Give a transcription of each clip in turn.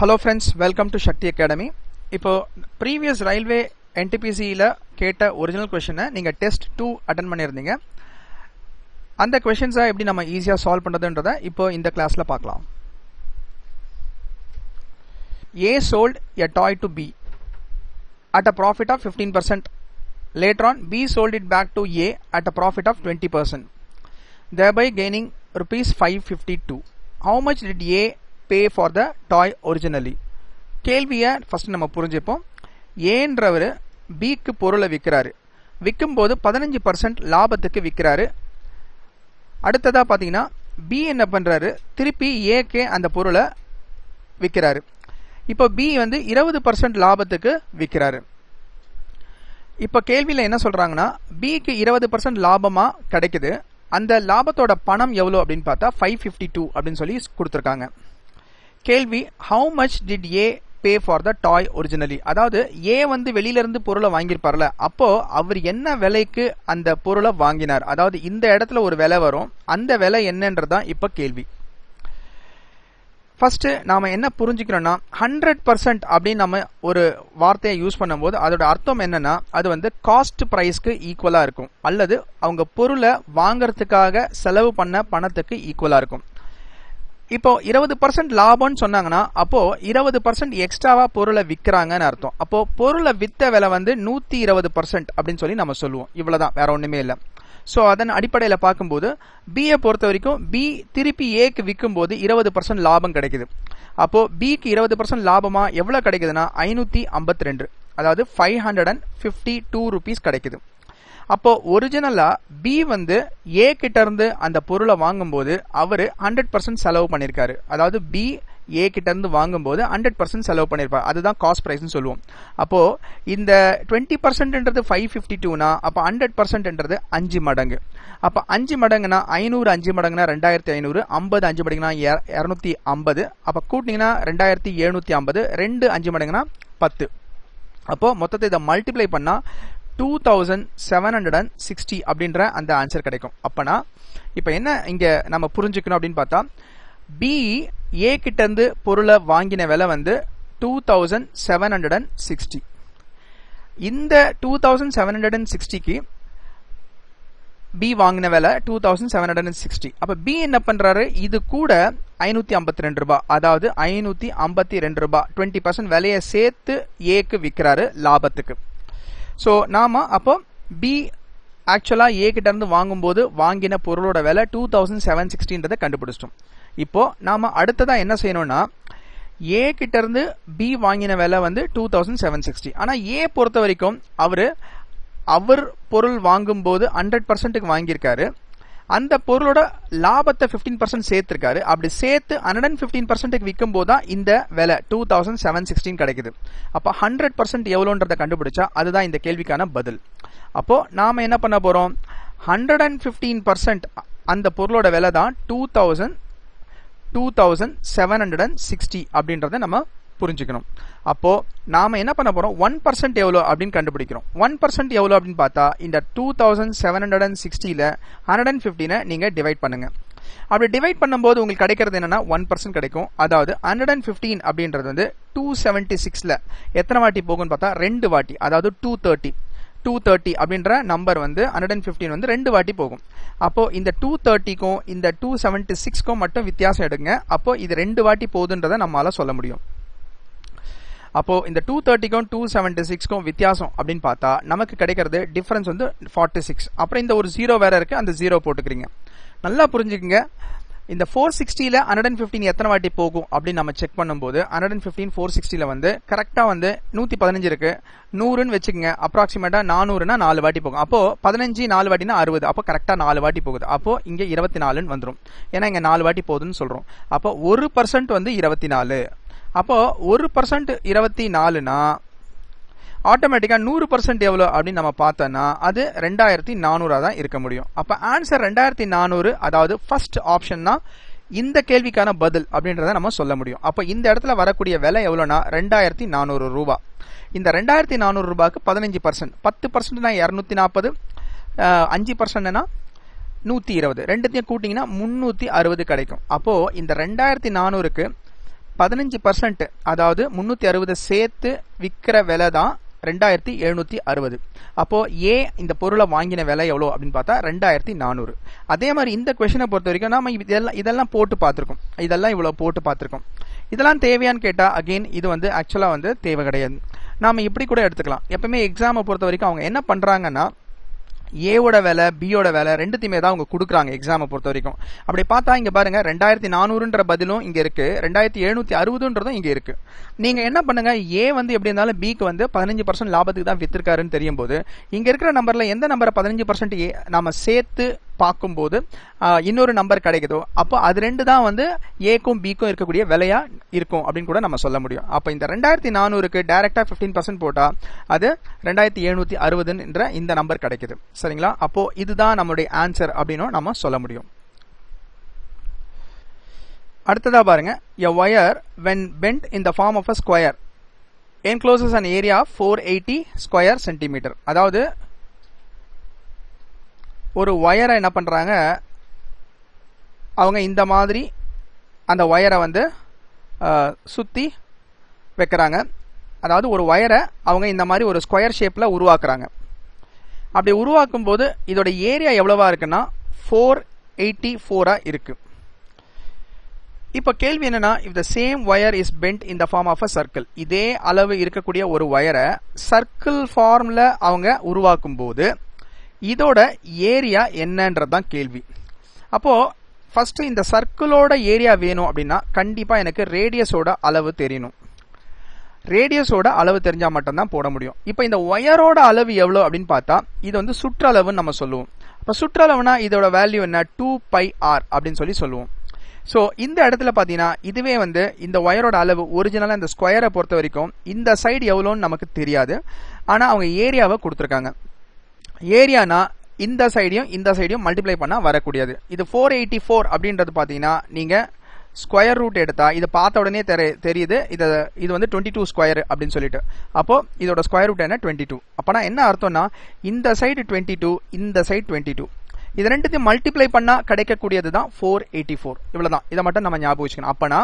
Hello friends, welcome to Shakti Academy. இப்போ previous railway NTPC ல கேட்ட original question நீங்க test 2 attend பண்ணிருந்தீங்க. அந்த questions எப்படி நம்ம ஈஸியா சால்வ் பண்றதுன்றதை இப்போ இந்த கிளாஸ்ல பார்க்கலாம். A sold a toy to B at a profit of 15%. Later on B sold it back to A at a profit of 20%, thereby gaining rupees 552. How much did A pay for the toy originally? கேள்வியை first நம்ம புரிஞ்சுப்போம். ஏன்றவர் பிக்கு பொருளை விற்கிறாரு, விற்கும்போது 15% லாபத்துக்கு விற்கிறாரு. அடுத்ததா பார்த்தீங்கன்னா B என்ன பண்றாரு, திருப்பி ஏக்கே அந்த பொருளை விற்கிறாரு. இப்போ பி வந்து 20% லாபத்துக்கு விற்கிறாரு. இப்போ கேள்வியில் என்ன சொல்றாங்கன்னா பிக்கு 20% லாபமா கிடைக்குது. அந்த லாபத்தோட பணம் எவ்வளோ அப்படின்னு பார்த்தா 552 அப்படின்னு சொல்லி கொடுத்துருக்காங்க. கேள்வி, how much did A pay for the toy originally? அதாவது ஏ வந்து வெளியில இருந்து பொருளை வாங்கியிருப்பார்ல, அப்போ அவர் என்ன விலைக்கு அந்த பொருளை வாங்கினார், அதாவது இந்த இடத்துல ஒரு விலை வரும், அந்த விலை என்னன்றதான் இப்ப கேள்வி. ஃபர்ஸ்ட் நாம என்ன புரிஞ்சுக்கிறோம்னா 100% அப்படின்னு நம்ம ஒரு வார்த்தையை யூஸ் பண்ணும்போது அதோட அர்த்தம் என்னன்னா அது வந்து காஸ்ட் பிரைஸ்க்கு ஈக்குவலா இருக்கும், அல்லது அவங்க பொருளை வாங்கறதுக்காக செலவு பண்ண பணத்துக்கு ஈக்குவலா இருக்கும். இப்போ 20% லாபம்னு சொன்னாங்கன்னா அப்போ 20% எக்ஸ்ட்ராவா பொருளை விற்கிறாங்கன்னு அர்த்தம். அப்போ பொருளை வித்த விலை வந்து 120% அப்படின்னு சொல்லி நம்ம சொல்லுவோம். இவ்வளவுதான், வேற ஒண்ணுமே இல்லை. ஸோ அதன் அடிப்படையில் பார்க்கும்போது பியை பொறுத்த வரைக்கும் பி திருப்பி ஏக்கு விற்கும் போது 20% லாபம் கிடைக்குது. அப்போ பிக்கு 20% லாபமா எவ்வளவு கிடைக்குதுன்னா 552, அதாவது 552 rupees கிடைக்குது. அப்போ ஒரிஜினலா பி வந்து ஏ கிட்ட இருந்து அந்த பொருளை வாங்கும்போது அவரு 100% செலவு பண்ணிருக்காரு. அதாவது பி ஏ கிட்ட இருந்து வாங்கும்போது 100% செலவு பண்ணிருப்பாரு. அதுதான் காஸ்ட் பிரைஸ் சொல்லுவோம். அப்போ இந்த 20%ன்றது 552னா அப்ப 100%ன்றது 5 மடங்கு. அப்ப 5 மடங்குனா 500, 5 மடங்குனா 2500, 50 5 மடங்குனா 250. அப்ப கூட்டினீங்கன்னா 2750, 2 5 மடங்குனா 10. அப்போ மொத்தத்தை இதை மல்டிப்ளை பண்ணா 2760 அப்படின்ற அந்த ஆன்சர் கிடைக்கும். அப்பனா இப்ப என்ன இங்க நம்ம புரிஞ்சுக்கணும் அப்படின்னு பார்த்தா பி ஏ கிட்ட இருந்து பொருளை வாங்கின விலை வந்து 2760. இந்த 2760க்கு பி வாங்கின விலை 2760. அப்ப பி என்ன பண்றாரு, இது கூட 552 ரூபாய், அதாவது 552 ரூபாய் 20% விலையை சேர்த்து ஏக்கு விற்கிறாரு லாபத்துக்கு. ஸோ நாம அப்போ பி ஆக்சுவலா ஏ கிட்ட இருந்து வாங்கும்போது வாங்கின பொருளோட விலை 2760 கண்டுபிடிச்சிட்டோம். இப்போ நாம அடுத்ததா என்ன செய்யணும்னா ஏ கிட்ட இருந்து பி வாங்கின விலை வந்து 2760. ஆனா ஏ பொறுத்த வரைக்கும் அவர் பொருள் வாங்கும்போது 100%க்கு வாங்கியிருக்காரு. அந்த பொருளோட லாபத்தை 15% சேர்த்திருக்காரு. அப்படி சேர்த்து 115%க்கு விற்கும் போதுதான் இந்த விலை 2716 கிடைக்குது. அப்ப 100% எவ்வளோன்றதை கண்டுபிடிச்சா அதுதான் இந்த கேள்விக்கான பதில். அப்போ நாம என்ன பண்ண போறோம், 115% அந்த பொருளோட விலை தான் 2760 அப்படின்றத நம்ம புரிஞ்சுக்கணும். அப்போ நாம என்ன பண்ண போறோம், 1% எவ்வளோ அப்படின்னு கண்டுபிடிக்கிறோம். 1% எவ்வளோ அப்படின்னு பார்த்தா இந்த 2760ல 115 நீங்க டிவைட் பண்ணுங்க. அப்படி டிவைட் பண்ணும்போது உங்களுக்கு கிடைக்கிறது என்னன்னா 1% கிடைக்கும். அதாவது 115 அப்படின்றது வந்து 276ல எத்தனை வாட்டி போகும்னு பார்த்தா 2 வாட்டி, அதாவது 230 அப்படின்ற நம்பர் வந்து 115 வந்து 2 வாட்டி போகும். அப்போ இந்த 230க்கும் இந்த 276க்கும் மட்டும் வித்தியாசம் எடுங்க. அப்போ இது 2 வாட்டி போகுதுன்றதை நம்மளால சொல்ல முடியும். அப்போ இந்த 230க்கும் 276க்கும் வித்தியாசம் அப்படின்னு பார்த்தா நமக்கு கிடைக்கிறது டிஃபரன்ஸ் வந்து 46. அப்புறம் இந்த ஒரு 0 வேற இருக்கு, அந்த 0 போட்டுக்கிறீங்க. நல்லா புரிஞ்சுக்குங்க, இந்த 460ல 115 எத்தனை வாட்டி போகும் அப்படின்னு நம்ம செக் பண்ணும்போது 115 460ல வந்து கரெக்டா வந்து 115 இருக்கு, 100ன்னு வச்சுக்கோங்க, அப்ராக்சிமேட்டா 400னா 4 வாட்டி போகும். அப்போ 15 4 வாட்டினா 60, அப்போ கரெக்டா 4 வாட்டி போகுது. அப்போ இங்க 24ன்னு வந்துடும், ஏன்னா இங்க 4 வாட்டி போகுதுன்னு சொல்றோம். அப்போ 1% வந்து 24. அப்போ 1% 24னா ஆட்டோமேட்டிக்கா 100% எவ்வளோ அப்படின்னு நம்ம பார்த்தோம்னா அது 2400 தான் இருக்க முடியும். அப்ப ஆன்சர் 2400, அதாவது ஃபர்ஸ்ட் ஆப்ஷன் தான் இந்த கேள்விக்கான பதில் அப்படின்றத நம்ம சொல்ல முடியும். அப்ப இந்த இடத்துல வரக்கூடிய விலை எவ்வளோனா 2400 ரூபாய். இந்த 2400 ரூபாய்க்கு 15%, 10%னா 240, 5%னா 120, ரெண்டுத்தையும் கூட்டிங்கன்னா 360 கிடைக்கும். அப்போ இந்த 2400க்கு 15%, அதாவது 360 சேர்த்து விற்கிற விலை தான் 2760. அப்போ ஏ இந்த பொருளை வாங்கின விலை எவ்வளோ அப்படின்னு பார்த்தா 2400. அதே மாதிரி இந்த கொஸ்டினை பொறுத்த வரைக்கும் நாம இதெல்லாம் போட்டு பார்த்துருக்கோம். இதெல்லாம் இவ்வளோ போட்டு பார்த்துருக்கோம். இதெல்லாம் தேவையான்னு கேட்டால் அகெயின் இது வந்து ஆக்சுவலாக வந்து தேவை கிடையாது. நாம் இப்படி கூட எடுத்துக்கலாம். எப்பவுமே எக்ஸாமை பொறுத்த வரைக்கும் அவங்க என்ன பண்ணுறாங்கன்னா ஏவோட வேலை பியோட வேலை ரெண்டுத்தையுமே தான் அவங்க கொடுக்குறாங்க எக்ஸாமை பொறுத்த வரைக்கும். அப்படி பார்த்தா இங்கே பாருங்க 2400ன்ற பதிலும் இங்கே இருக்கு, 2760ன்றதும் இங்கே இருக்கு. நீங்கள் என்ன பண்ணுங்க, ஏ வந்து எப்படி இருந்தாலும் பிக்கு வந்து 15% லாபத்துக்கு தான் வித்திருக்காருன்னு தெரியும் போது இங்கே இருக்கிற நம்பரில் எந்த நம்பரை 15% ஏ நாம சேர்த்து பார்க்கும்போது இன்னொரு நம்பர் கிடைக்குதோ அப்போ அது ரெண்டு தான் வந்து ஏக்கும் பிக்கும் இருக்கக்கூடிய விலையா இருக்கும் அப்படின்னு கூட நம்ம சொல்ல முடியும். அப்போ இந்த 2400க்கு டைரக்டா 15% போட்டா அது 2760 என்ற இந்த நம்பர் கிடைக்குது. சரிங்களா? அப்போ இதுதான் நம்மளுடைய ஆன்சர் அப்படின்னு நம்ம சொல்ல முடியும். அடுத்ததா பாருங்க, a wire when bent in the form of a square encloses an area of 480 square centimeter. அதாவது ஒரு வயரை என்ன பண்றாங்க, அவங்க இந்த மாதிரி அந்த வயரை வந்து சுத்தி வைக்கிறாங்க. அதாவது ஒரு வயரை அவங்க இந்த மாதிரி ஒரு ஸ்கொயர் ஷேப்ல உருவாக்குறாங்க. அப்படி உருவாக்கும் போது இதோட ஏரியா எவ்வளவா இருக்குன்னா 484 இருக்கு. இப்ப கேள்வி என்னன்னா, if the same wire is bent in the form of a circle, இதே அளவு இருக்கக்கூடிய ஒரு வயரை சர்க்கிள் ஃபார்ம்ல அவங்க உருவாக்கும் போது இதோட ஏரியா என்னன்றதுதான் கேள்வி. அப்போ ஃபர்ஸ்ட் இந்த சர்க்கிளோட ஏரியா வேணும் அப்படின்னா கண்டிப்பா எனக்கு ரேடியஸோட அளவு தெரியணும். ரேடியஸோட அளவு தெரிஞ்சா மட்டும்தான் போட முடியும். இப்போ இந்த ஒயரோட அளவு எவ்வளோ அப்படின்னு பார்த்தா இது வந்து சுற்றளவுன்னு நம்ம சொல்லுவோம். இப்போ சுற்றளவுனா இதோட வேல்யூ என்ன, 2πr அப்படின்னு சொல்லுவோம். ஸோ இந்த இடத்துல பார்த்தீங்கன்னா இதுவே வந்து இந்த ஒயரோட அளவு ஒரிஜினலாக இந்த ஸ்கொயரை பொறுத்த வரைக்கும் இந்த சைடு எவ்வளோன்னு நமக்கு தெரியாது. ஆனால் அவங்க ஏரியாவை கொடுத்துருக்காங்க. ஏரியானா இந்த சைடையும் மல்டிப்ளை பண்ணா வரக்கூடியது. இது 484 அப்படின்றது பார்த்தீங்கன்னா நீங்க ஸ்கொயர் ரூட் எடுத்தா இதை பார்த்த உடனே தெரியுது இது வந்து 22 ஸ்கொயர் அப்படின்னு சொல்லிட்டு. அப்போ இதோட ஸ்கொயர் ரூட் என்ன 22. அப்பனா என்ன அர்த்தம்னா இந்த சைடு 22, இந்த சைடு 22, இது ரெண்டுத்தையும் மல்டிப்ளை பண்ணா கிடைக்கக்கூடியது தான் 484. இவ்வளவுதான். இதை மட்டும் நம்ம ஞாபகம் வச்சுக்கணும். அப்பனா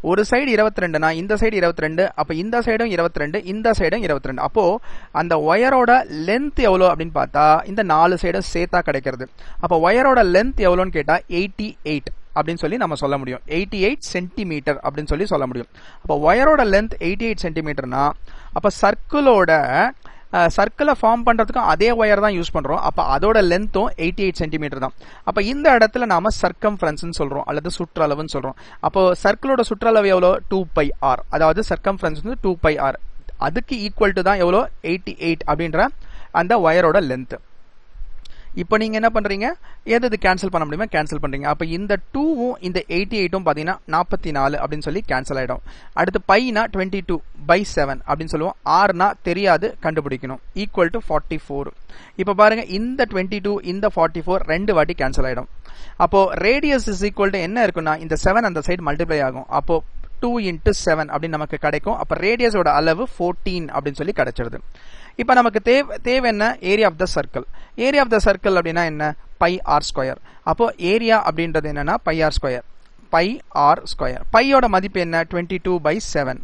ஒரு சைடு 22னா இந்த சைடு 22, அப்ப இந்த சைடும் 22, இந்த சைடும் 22. அப்போ அந்த ஒயரோட லென்த் எவ்வளோ அப்படின்னு பார்த்தா இந்த 4 சைடும் சேர்த்தா கிடைக்கிறது. அப்போ ஒயரோட லென்த் எவ்வளோன்னு கேட்டா 88 அப்படின்னு சொல்லி நம்ம சொல்ல முடியும். 88 சென்டிமீட்டர் அப்படின்னு சொல்ல முடியும். அப்போ ஒயரோட லென்த் 88 சென்டிமீட்டர்னா அப்ப சர்க்கிளை ஃபார்ம் பண்றதுக்கும் அதே ஒயர் தான் யூஸ் பண்றோம். அப்ப அதோட லென்த்தும் 88 சென்டிமீட்டர் தான். அப்ப இந்த இடத்துல நாம சர்க்கம்ஃபரன்ஸ் சொல்றோம் அல்லது சுற்றளவுன்னு சொல்றோம். அப்போ சர்க்கிளோட சுற்றளவு எவ்வளோ 2πr, அதாவது சர்க்கம்ஃபரன்ஸ் வந்து 2πr. அதுக்கு ஈக்குவல் டு தான் எவ்வளோ 88 அப்படின்ற அந்த ஒயரோட லென்த். இப்போ நீங்க என்ன பண்றீங்க, எது கேன்சல் பண்ண முடியுமா கேன்சல் பண்றீங்க. அப்ப இந்த 2வும் இந்த 88ம் பாத்தீங்கன்னா 44 அப்படின்னு சொல்லி கேன்சல் ஆயிடும். அடுத்து பைனா 22/7 அப்படின்னு சொல்லுவோம். ஆர்னா தெரியாது கண்டுபிடிக்கணும், ஈக்குவல் டு 44. இப்ப பாருங்க இந்த 22 இந்த 44 ரெண்டு வாட்டி கேன்சல் ஆயிடும். அப்போ ரேடியஸ் இஸ் ஈக்குவல் டு என்ன இருக்குன்னா இந்த 7 அந்த சைடு மல்டிப்ளை ஆகும். அப்போ 2 × 7 அப்படின்னு நமக்கு கிடைக்கும். அப்ப ரேடியஸோட அளவு 14 அப்படின்னு சொல்லி கிடைச்சிருது. இப்ப நமக்கு தேவை என்ன, area of the circle. Area of the circle அப்படின்னா என்ன, πr². அப்போ ஏரியா அப்படின்றது என்னன்னா πr². பையோட மதிப்பு என்ன 22/7.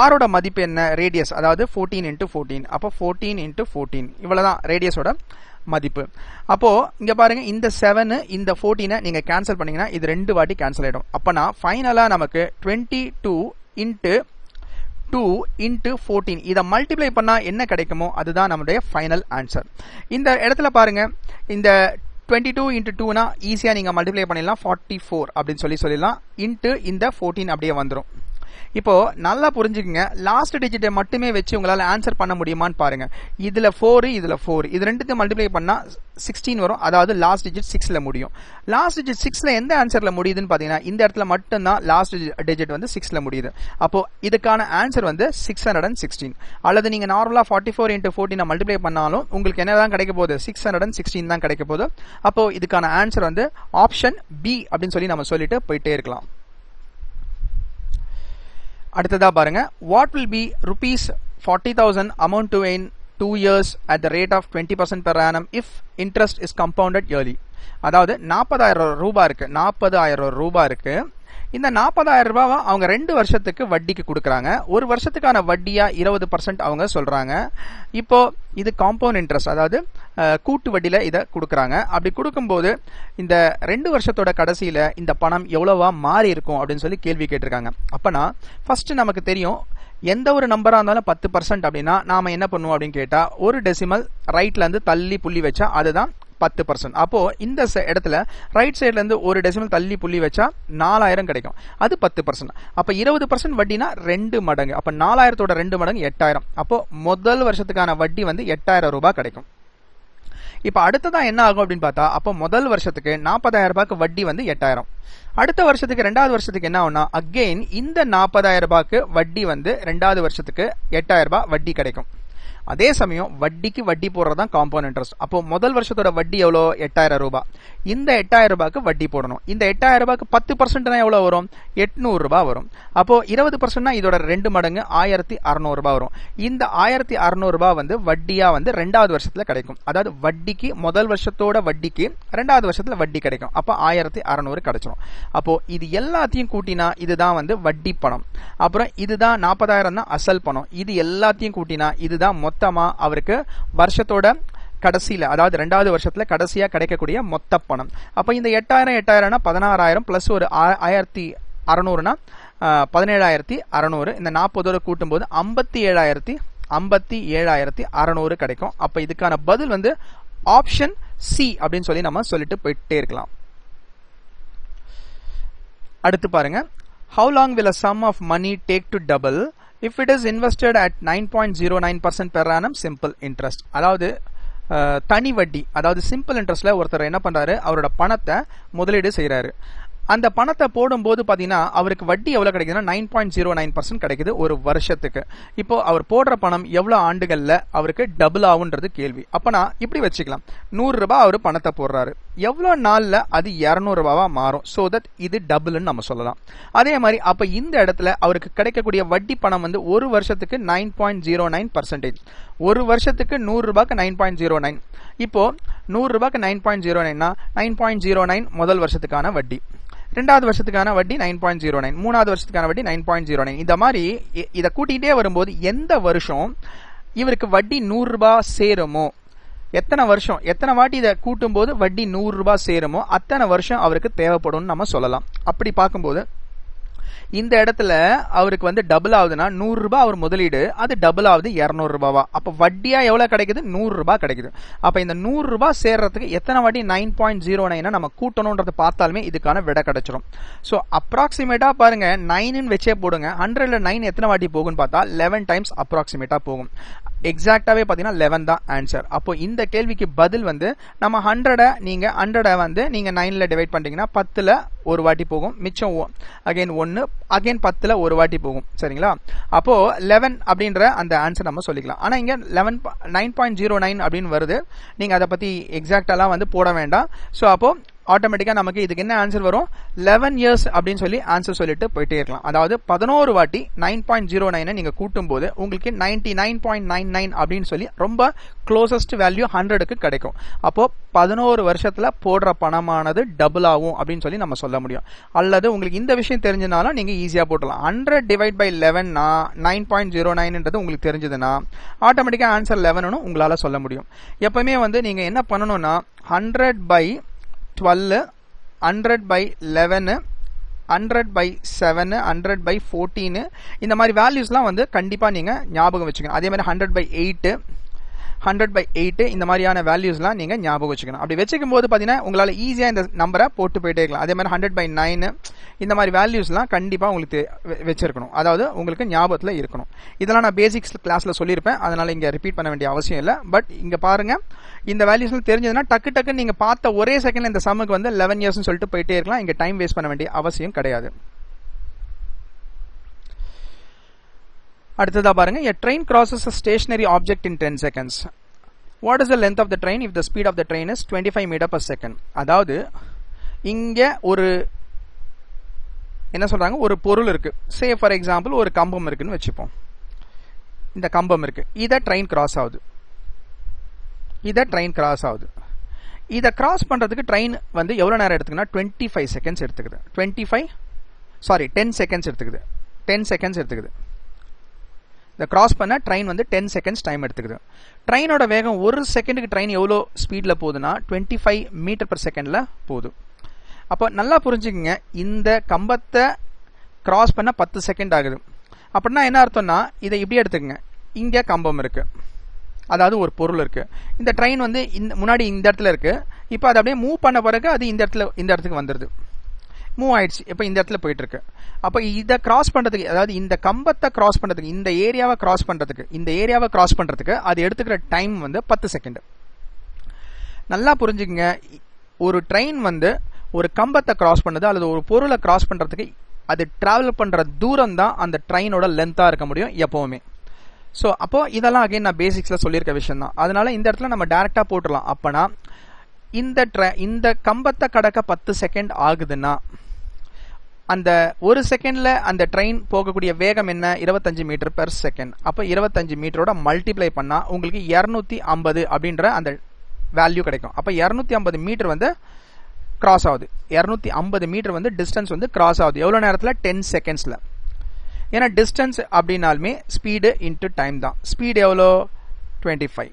ஆரோட மதிப்பு என்ன ரேடியஸ், அதாவது 14 × 14. அப்போ 14 × 14 இவ்வளவுதான் ரேடியஸோட மதிப்பு. அப்போ இங்க பாருங்க இந்த 7 இந்த 14 நீங்க கேன்சல் பண்ணீங்கன்னா இது ரெண்டு வாட்டி கேன்சல் ஆயிடும். அப்பனா ஃபைனலா நமக்கு 22 × 2 × 14 இதை மல்டிப்ளை பண்ணா என்ன கிடைக்குமோ அதுதான் நம்முடைய ஃபைனல் ஆன்சர். இந்த இடத்துல பாருங்க இந்த 22 × 2னா ஈஸியா நீங்க மல்டிப்ளை பண்ணிடலாம், 44 அப்படின்னு சொல்லிடலாம். இன்ட்டு இந்த 14 அப்படியே வந்துடும். இப்போ நல்லா புரிஞ்சுக்கங்க, லாஸ்ட் டிஜிட்டை மட்டுமே வச்சு உங்களால ஆன்சர் பண்ண முடியுமான்னு பாருங்க. இதுல 4 இதுல 4 இது ரெண்டுத்தையும் மல்டிப்ளை பண்ணா 16 வரும். அதாவது லாஸ்ட் டிஜிட் 6ல முடியும். லாஸ்ட் டிஜிட் 6ல எந்த ஆன்சர்ல முடியுதுன்னு பாத்தீங்கன்னா இந்த இடத்துல மட்டும்தான் லாஸ்ட் டிஜிட் வந்து 6ல முடியுது. அப்போ இதுக்கான ஆன்சர் வந்து 616. அல்லது நீங்க நார்மலா 44 × 14 மல்டிப்ளை பண்ணாலும் உங்களுக்கு என்னதான் கிடைக்க போகுது, 616 தான் கிடைக்க போகுது. அப்போ இதுக்கான ஆன்சர் வந்து ஆப்ஷன் பி அப்படின்னு சொல்லி நம்ம சொல்லிட்டு போயிட்டே இருக்கலாம். அடுத்ததா பாருங்க, what will be rupees 40,000 amount to in 2 years at the rate of 20% per annum if interest is compounded yearly. அதாவது 40,000 ரூபாய் இருக்கு. இந்த 40,000 ரூபாவை அவங்க 2 வருஷத்துக்கு வட்டிக்கு கொடுக்குறாங்க. ஒரு வருஷத்துக்கான வட்டியா 20% அவங்க சொல்றாங்க. இப்போ இது காம்பவுண்ட் இன்ட்ரெஸ்ட், அதாவது கூட்டு வட்டியில இதை கொடுக்குறாங்க. அப்படி கொடுக்கும்போது இந்த 2 வருஷத்தோட கடைசியில இந்த பணம் எவ்வளவா மாறி இருக்கும் அப்படின்னு சொல்லி கேள்வி கேட்டிருக்காங்க. அப்பனா ஃபர்ஸ்ட் நமக்கு தெரியும், எந்த ஒரு நம்பரா இருந்தாலும் 10% அப்படின்னா நாம என்ன பண்ணுவோம் அப்படின்னு கேட்டா, ஒரு டெசிமல் ரைட்ல இருந்து தள்ளி புள்ளி வச்சா அதுதான் 10%. அப்போ இந்த இடத்துல ரைட் சைட்ல இருந்து ஒரு டெசிமல் தள்ளி புள்ளி வச்சா 4000 கிடைக்கும். அது 10%. அப்ப 20% வட்டினா 2 மடங்கு. அப்ப 4000தோட 2 மடங்கு 8000. அப்போ முதல் வருஷத்துக்கான வட்டி வந்து 8000 ரூபாய் கிடைக்கும். இப்ப அடுத்ததா என்ன ஆகும் அப்படின்னு பார்த்தா, அப்போ முதல் வருஷத்துக்கு 40,000 ரூபாய்க்கு வட்டி வந்து 8000. அடுத்த வருஷத்துக்கு 2வது வருஷத்துக்கு என்ன ஆகும்னா, அகைன் இந்த 40,000 ரூபாய்க்கு வட்டி வந்து 2வது வருஷத்துக்கு 8000 ரூபாய் வட்டி கிடைக்கும். அதே சமயம் வட்டிக்கு வட்டி போடுறதுதான் காம்பவுண்ட் இன்ட்ரெஸ்ட். அப்போ முதல் வருஷத்தோட வட்டி எவ்வளோ? 8000 ரூபாய். இந்த 8000 ரூபாய்க்கு வட்டி போடணும். இந்த 8000 ரூபாய்க்கு 10% எவ்வளவு வரும்? 800 ரூபாய் வரும். அப்போ 20% இதோட 2 மடங்கு 1600 ரூபாய் வரும். இந்த 1600 ரூபாய் வந்து வட்டியா வந்து 2வது வருஷத்துல கிடைக்கும். அதாவது வட்டிக்கு முதல் வருஷத்தோட வட்டிக்கு 2வது வருஷத்துல வட்டி கிடைக்கும். அப்ப 1600 கிடைச்சிடும். அப்போ இது எல்லாத்தையும் கூட்டினா இதுதான் வந்து வட்டி பணம். அப்புறம் இதுதான் 40,000 தான் அசல் பணம். இது எல்லாத்தையும் கூட்டினா இதுதான் மொத்தமா அவருக்கு வருஷத்தோட கடைசியில, அதாவது 2வது வருஷத்துல கடைசியா கிடைக்கக்கூடிய மொத்த பணம். அப்ப இந்த 8000 16,000 பிளஸ் ஒரு 1600 17,600, இந்த 40 கூட்டும் போது 57,600 கிடைக்கும். அப்ப இதுக்கான பதில் வந்து ஆப்ஷன் சி அப்படின்னு சொல்லி நம்ம சொல்லிட்டு போயிட்டே இருக்கலாம். அடுத்து பாருங்க, how long will a sum of money take to double if it is invested at 9.09% per annum simple interest? அதாவது தனி வட்டி, அதாவது சிம்பிள் இன்ட்ரெஸ்ட்ல ஒருத்தர் என்ன பண்றாரு, அவரோட பணத்தை முதலீடு செய்யறாரு. அந்த பணத்தை போடும்போது பாத்தீங்கன்னா அவருக்கு வட்டி எவ்வளவு கிடைக்குதுன்னா 9.09% கிடைக்குது ஒரு வருஷத்துக்கு. இப்போ அவர் போடுற பணம் எவ்வளவு ஆண்டுகள்ல அவருக்கு டபுள் ஆகுன்றது கேள்வி. அப்ப நான் இப்படி வச்சுக்கலாம், 100 ரூபாய் அவர் பணத்தை போடுறாரு, எவ்வளவு நாள்ல அது 200 ரூபாவா மாறும். சோ தட் இது டபுள்னு நம்ம சொல்லலாம். அதே மாதிரி அப்ப இந்த இடத்துல அவருக்கு கிடைக்கக்கூடிய வட்டி பணம் வந்து ஒரு வருஷத்துக்கு 9.09%. ஒரு வருஷத்துக்கு 100 ரூபாய்க்கு 9.09. இப்போ 100 ரூபாய்க்கு 9.09னா 9.09 முதல் வருஷத்துக்கான வட்டி, 2வது வருஷத்துக்கான வட்டி 9.09, 3வது வருஷத்துக்கான வட்டி 9.09. இந்த மாதிரி இதை கூட்டிகிட்டே வரும்போது எந்த வருஷம் இவருக்கு வட்டி 100 ரூபாய் சேருமோ, எத்தனை வருஷம் எத்தனை வாட்டி இதை கூட்டும் போது வட்டி 100 ரூபாய் சேருமோ அத்தனை வருஷம் அவருக்கு தேவைப்படும் நம்ம சொல்லலாம். அப்படி பார்க்கும்போது இந்த இடத்துல அவருக்கு வந்து டபுள் ஆகுதுன்னா 100 ரூபாய் அவர் முதலீடு, அது டபுள் ஆகுது 200 ரூபாவா. அப்ப வட்டியா எவ்வளவு கிடைக்குது? 100 ரூபாய் கிடைக்குது. அப்ப இந்த 100 ரூபாய் சேர்றதுக்கு எத்தனை வாட்டி 9.09 நம்ம கூட்டணும்ன்றது பார்த்தாலுமே இதுக்கான விடை கிடைச்சிடும். சோ அப்ராக்சிமேட்டா பாருங்க, 9 வச்சே போடுங்க. 100ல 9 எத்தனை வாட்டி போகும்னு பார்த்தா 11 டைம்ஸ் அப்ராக்சிமேட்டா போகும். எக்ஸாக்டாவே பாத்தீங்கன்னா 11 தான் ஆன்சர். அப்போ இந்த கேள்விக்கு பதில் வந்து நம்ம 100 நீங்க 100 வந்து நீங்க 9ல டிவைட் பண்றீங்கன்னா 10ல ஒரு வாட்டி போகும், மிச்சம் அகைன் 1, அகைன் 10ல ஒரு வாட்டி போகும். சரிங்களா? அப்போ 11 அப்படின்ற அந்த ஆன்சர் நம்ம சொல்லிக்கலாம். ஆனா இங்க 9.09 அப்படின்னு வருது. நீங்க அதை பத்தி எக்ஸாக்டாலாம் வந்து போட வேண்டாம். சோ அப்போ ஆட்டோமேட்டிக்கா நமக்கு இதுக்கு என்ன ஆன்சர் வரும்? 11 இயர்ஸ் அப்படின்னு சொல்லி ஆன்சர் சொல்லிட்டு போயிட்டே இருக்கலாம். அதாவது 11 வாட்டி 9.09 நீங்க கூட்டும் போது உங்களுக்கு 99.99 அப்படின்னு சொல்லி ரொம்ப க்ளோசஸ்ட் வேல்யூ 100க்கு கிடைக்கும். அப்போ 11 வருஷத்துல போடுற பணமானது டபுள் ஆகும் அப்படின்னு சொல்லி நம்ம சொல்ல முடியும். அல்லது உங்களுக்கு இந்த விஷயம் தெரிஞ்சதுனாலும் நீங்க ஈஸியா போட்டலாம். 100 டிவைட் பை 11னா 9.09ன்றது உங்களுக்கு தெரிஞ்சதுன்னா ஆட்டோமேட்டிக்கா ஆன்சர் 11னு உங்களால சொல்ல முடியும். எப்பவுமே வந்து நீங்க என்ன பண்ணணும்னா 100 பை 12, 100 by 11, 100 by 7, 100 by 14 இந்த மாதிரி வேல்யூஸ்லாம் வந்து கண்டிப்பா நீங்க ஞாபகம் வச்சுக்கணும். அதே மாதிரி 100 by 8, 100 by 8 இந்த மாதிரியான வேல்யூஸ்லாம் நீங்க ஞாபகம் வச்சுக்கணும். அப்படி வச்சுக்கும் போது பாத்தீங்கன்னா உங்களால ஈஸியா இந்த நம்பரை போட்டு போயிட்டே இருக்கலாம். அதே மாதிரி 100 by 9 இந்த மாதிரி வேல்யூஸ்லாம் கண்டிப்பா உங்களுக்கு வச்சிருக்கணும். அதாவது உங்களுக்கு ஞாபகத்துல இருக்கணும். இதெல்லாம் நான் பேசிக்ஸ் கிளாஸ்ல சொல்லியிருப்பேன், அதனால இங்க ரிப்பீட் பண்ண வேண்டிய அவசியம் இல்லை. பட் இங்க பாருங்க, இந்த வேல்யூஸ் தெரிஞ்சதுன்னா டக்கு டக்கு நீங்க பார்த்த ஒரே செகண்ட்ல இந்த சம்முக்கு வந்து 11 இயர்ஸ் சொல்லிட்டு போயிட்டே இருக்கலாம். இங்க டைம் வேஸ்ட் பண்ண வேண்டிய அவசியம் கிடையாது. அடுத்ததா பாருங்க, a train crosses a stationary object in 10 seconds. What is the length of the train if the speed of the train is 25 meter per second? அதாவது இங்க ஒரு என்ன சொல்றாங்க, ஒரு பொருள் இருக்கு. சே ஃபார் எக்ஸாம்பிள் ஒரு கம்பம் இருக்குன்னு வச்சுப்போம். இந்த கம்பம் இருக்கு, இத ட்ரெயின் கிராஸ் ஆகுது. இத கிராஸ் பண்றதுக்கு ட்ரெயின் வந்து எவ்வளவு நேரம் எடுத்துக்குன்னா 25 செகண்ட்ஸ் எடுத்துக்குது. 25 சாரி 10 செகண்ட்ஸ் எடுத்துக்குது. 10 செகண்ட்ஸ் எடுத்துக்குது. இந்த கிராஸ் பண்ண ட்ரெயின் வந்து 10 செகண்ட்ஸ் டைம் எடுத்துக்குது. ட்ரெயினோட வேகம் ஒரு செகண்டுக்கு ட்ரெயின் எவ்வளோ ஸ்பீடில் போகுதுன்னா 25 மீட்டர் பர் செகண்டில் போகுது. அப்போ நல்லா புரிஞ்சுக்கங்க, இந்த கம்பத்தை கிராஸ் பண்ண 10 செகண்ட் ஆகுது. அப்படின்னா என்ன அர்த்தம்னா, இதை இப்படி எடுத்துக்கங்க. இங்கே கம்பம் இருக்கு, அதாவது ஒரு பொருள் இருக்கு. இந்த ட்ரெயின் வந்து முன்னாடி இந்த இடத்துல இருக்கு. இப்போ அதை அப்படியே மூவ் பண்ண பிறகு அது இந்த இடத்துக்கு வந்துடுது, மூவ் ஆயிடுச்சு. இப்போ இந்த இடத்துல போயிட்டு இருக்கு. அப்போ இதை கிராஸ் பண்றதுக்கு, அதாவது இந்த கம்பத்தை கிராஸ் பண்றதுக்கு, இந்த ஏரியாவை கிராஸ் பண்றதுக்கு அது எடுத்துக்கிற டைம் வந்து 10 செகண்ட். நல்லா புரிஞ்சுக்கங்க, ஒரு ட்ரெயின் வந்து ஒரு கம்பத்தை கிராஸ் பண்ணுது அல்லது ஒரு பொருளை கிராஸ் பண்றதுக்கு அது டிராவல் பண்ற தூரம் தான் அந்த ட்ரெயினோட லென்த்தா இருக்க முடியும் எப்பவுமே. ஸோ அப்போ இதெல்லாம் அகைன் நான் பேசிக்ஸ்ல சொல்லியிருக்க விஷயம் தான். அதனால இந்த இடத்துல நம்ம டைரக்டா போட்டுடலாம். அப்பனா இந்த கம்பத்தை கடக்க 10 செகண்ட் ஆகுதுன்னா அந்த ஒரு செகண்ட்ல அந்த ட்ரெயின் போகக்கூடிய வேகம் என்ன? 25 மீட்டர் பெர் செகண்ட். அப்போ 25 மீட்டரோட மல்டிப்ளை பண்ணா உங்களுக்கு 250 அப்படின்ற அந்த வேல்யூ கிடைக்கும். அப்போ 250 மீட்டர் வந்து கிராஸ் ஆகுது. 250 மீட்டர் வந்து டிஸ்டன்ஸ் வந்து கிராஸ் ஆகுது. எவ்வளோ நேரத்தில்? 10 செகண்ட்ஸ்ல. ஏன்னா டிஸ்டன்ஸ் அப்படின்னாலுமே ஸ்பீடு இன்ட்டு டைம் தான். ஸ்பீடு எவ்வளோ? 25.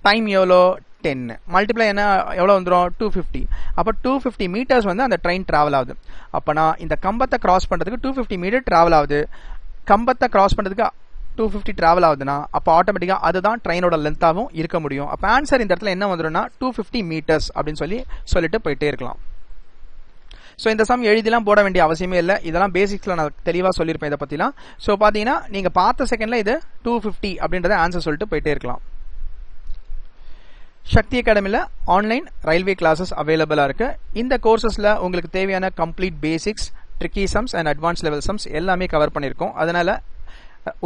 டைம் எவ்வளோ? 10. மல்டிப்ளை என்ன எவ்வளோ வந்துடும்? 250. அப்போ 250 மீட்டர்ஸ் வந்து அந்த ட்ரெயின் டிராவல் ஆகுது. அப்போனா இந்த கம்பத்தை கிராஸ் பண்ணுறதுக்கு 250 மீட்டர் டிராவல் ஆகுது. கம்பத்தை கிராஸ் பண்ணுறதுக்கு 250 டிராவல் ஆகுதுன்னா அப்போ ஆட்டோமேட்டிக்காக அதுதான் ட்ரெயினோட லென்த்தாகவும் இருக்க முடியும். அப்போ ஆன்சர் இந்த இடத்துல என்ன வந்துடும்னா 250 மீட்டர்ஸ் அப்படின்னு சொல்லிட்டு போயிட்டே இருக்கலாம். ஸோ இந்த சம் எழுதிலாம் போட வேண்டிய அவசியமே இல்லை. இதெல்லாம் பேசிக்ஸில் நான் தெளிவாக சொல்லியிருப்பேன் இதை பற்றிலாம். ஸோ பார்த்தீங்கன்னா நீங்கள் பார்த்த செகண்டில் இது 250 அப்படின்றத ஆன்சர் சொல்லிட்டு போயிட்டே இருக்கலாம். சக்தி அகாடமியில் ஆன்லைன் ரயில்வே கிளாஸஸ் அவைலபிளாக இருக்கு. இந்த கோர்சஸில் உங்களுக்கு தேவையான complete basics, tricky sums and advance level sums எல்லாமே கவர் பண்ணியிருக்கோம். அதனால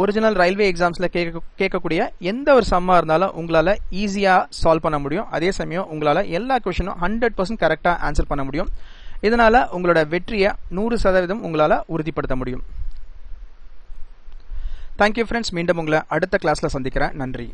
ஒரிஜினல் ரயில்வே எக்ஸாம்ஸில் கேட்கக்கூடிய எந்த ஒரு சம்மாக இருந்தாலும் உங்களால் ஈஸியாக சால்வ் பண்ண முடியும். அதே சமயம் உங்களால் எல்லா கொஷினும் 100% கரெக்டாக ஆன்சர் பண்ண முடியும். இதனால உங்களோட வெற்றியை 100% உங்களால் உறுதிப்படுத்த முடியும். Thank you friends. மீண்டும் உங்களை அடுத்த கிளாஸில் சந்திக்கிறேன். நன்றி.